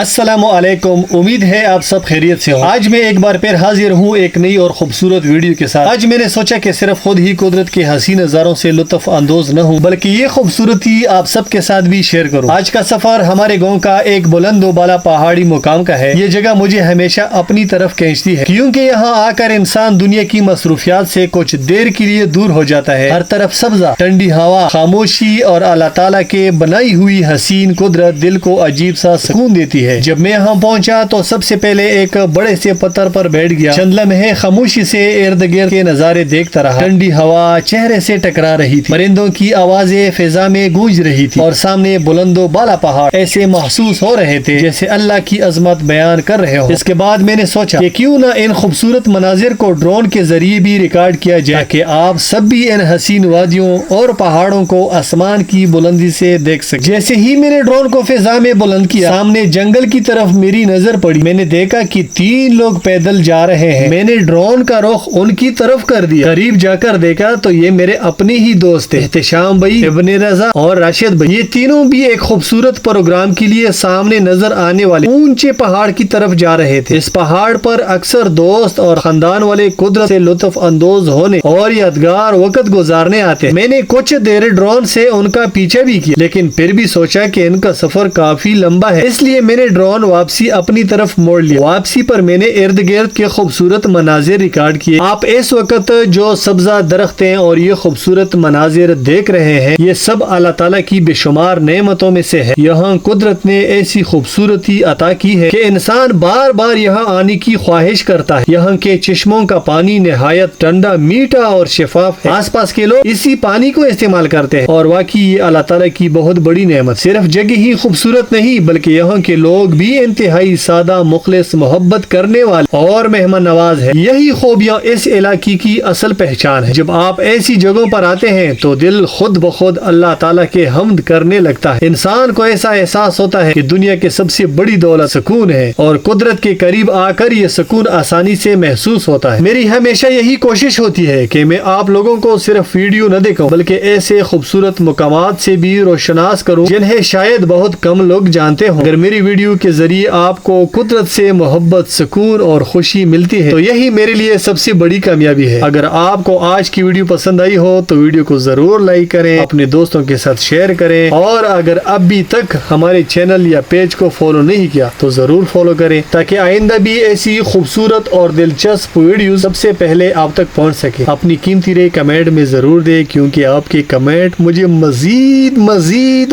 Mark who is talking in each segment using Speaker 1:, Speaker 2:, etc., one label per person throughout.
Speaker 1: السلام علیکم، امید ہے آپ سب خیریت سے ہو۔ آج میں ایک بار پھر حاضر ہوں ایک نئی اور خوبصورت ویڈیو کے ساتھ۔ آج میں نے سوچا کہ صرف خود ہی قدرت کے حسین نظاروں سے لطف اندوز نہ ہوں بلکہ یہ خوبصورتی آپ سب کے ساتھ بھی شیئر کروں۔ آج کا سفر ہمارے گاؤں کا ایک بلند و بالا پہاڑی مقام کا ہے۔ یہ جگہ مجھے ہمیشہ اپنی طرف کھینچتی ہے کیونکہ یہاں آ کر انسان دنیا کی مصروفیات سے کچھ دیر کے لیے دور ہو جاتا ہے۔ ہر طرف سبزہ، ٹھنڈی ہوا، خاموشی اور اللہ تعالیٰ کے بنائی ہوئی حسین قدرت دل کو عجیب سا سکون دیتی ہے۔ جب میں یہاں پہنچا تو سب سے پہلے ایک بڑے سے پتھر پر بیٹھ گیا۔ چند لمحے خاموشی سے ارد گرد کے نظارے دیکھتا رہا۔ ٹھنڈی ہوا چہرے سے ٹکرا رہی تھی، پرندوں کی آوازیں فضا میں گونج رہی تھی اور سامنے بلند و بالا پہاڑ ایسے محسوس ہو رہے تھے جیسے اللہ کی عظمت بیان کر رہے ہو۔ اس کے بعد میں نے سوچا کہ کیوں نہ ان خوبصورت مناظر کو ڈرون کے ذریعے بھی ریکارڈ کیا جائے کہ آپ سب بھی ان حسین وادیوں اور پہاڑوں کو آسمان کی بلندی سے دیکھ سکیں۔ جیسے ہی میں نے ڈرون کو فضا میں بلند کیا، سامنے جنگل کی طرف میری نظر پڑی۔ میں نے دیکھا کہ 3 لوگ پیدل جا رہے ہیں۔ میں نے ڈرون کا رخ ان کی طرف کر دیا۔ قریب جا کر دیکھا تو یہ میرے اپنے ہی دوست تھے، احتشام بھائی، ابن رضا اور راشد بھائی۔ یہ تینوں بھی ایک خوبصورت پروگرام کے لیے سامنے نظر آنے والے اونچے پہاڑ کی طرف جا رہے تھے۔ اس پہاڑ پر اکثر دوست اور خاندان والے قدرت سے لطف اندوز ہونے اور یادگار وقت گزارنے آتے ہیں۔ میں نے کچھ دیر ڈرون سے ان کا پیچھے بھی کیا لیکن پھر بھی سوچا کہ ان کا سفر کافی لمبا ہے، اس لیے میں نے ڈرون واپسی اپنی طرف موڑ لیا۔ واپسی پر میں نے ارد گرد کے خوبصورت مناظر ریکارڈ کیے۔ آپ اس وقت جو سبزہ درختیں اور یہ خوبصورت مناظر دیکھ رہے ہیں، یہ سب اللہ تعالیٰ کی بے شمار نعمتوں میں سے ہے۔ یہاں قدرت نے ایسی خوبصورتی عطا کی ہے کہ انسان بار بار یہاں آنے کی خواہش کرتا ہے۔ یہاں کے چشموں کا پانی نہایت ٹھنڈا، میٹھا اور شفاف ہے۔ آس پاس کے لوگ اسی پانی کو استعمال کرتے ہیں اور واقعی یہ اللہ تعالیٰ کی بہت بڑی نعمت۔ صرف جگہ ہی خوبصورت نہیں بلکہ یہاں کے لوگ بھی انتہائی سادہ، مخلص، محبت کرنے والے اور مہمان نواز ہے۔ یہی خوبیاں اس علاقے کی اصل پہچان ہے۔ جب آپ ایسی جگہوں پر آتے ہیں تو دل خود بخود اللہ تعالیٰ کے حمد کرنے لگتا ہے۔ انسان کو ایسا احساس ہوتا ہے کہ دنیا کی سب سے بڑی دولت سکون ہے اور قدرت کے قریب آ کر یہ سکون آسانی سے محسوس ہوتا ہے۔ میری ہمیشہ یہی کوشش ہوتی ہے کہ میں آپ لوگوں کو صرف ویڈیو نہ دکھاؤں بلکہ ایسے خوبصورت مقامات سے بھی روشناس کروں جنہیں شاید بہت کم لوگ جانتے ہوں۔ اگر میری ویڈیو کے ذریعے آپ کو قدرت سے محبت، سکون اور خوشی ملتی ہے تو یہی میرے لیے سب سے بڑی کامیابی ہے۔ اگر آپ کو آج کی ویڈیو پسند آئی ہو تو ویڈیو کو ضرور لائک کریں، اپنے دوستوں کے ساتھ شیئر کریں اور اگر ابھی تک ہمارے چینل یا پیج کو فالو نہیں کیا تو ضرور فالو کریں تاکہ آئندہ بھی ایسی خوبصورت اور دلچسپ ویڈیو سب سے پہلے آپ تک پہنچ سکے۔ اپنی قیمتی رائے کمنٹ میں ضرور دیں کیونکہ آپ کے کمنٹ مجھے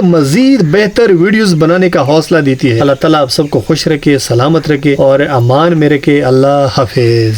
Speaker 1: مزید بہتر ویڈیوز بنانے کا حوصلہ دیتی ہے۔ اللہ تعالیٰ آپ سب کو خوش رکھے، سلامت رکھے اور امان میں رکھے۔ اللہ حافظ۔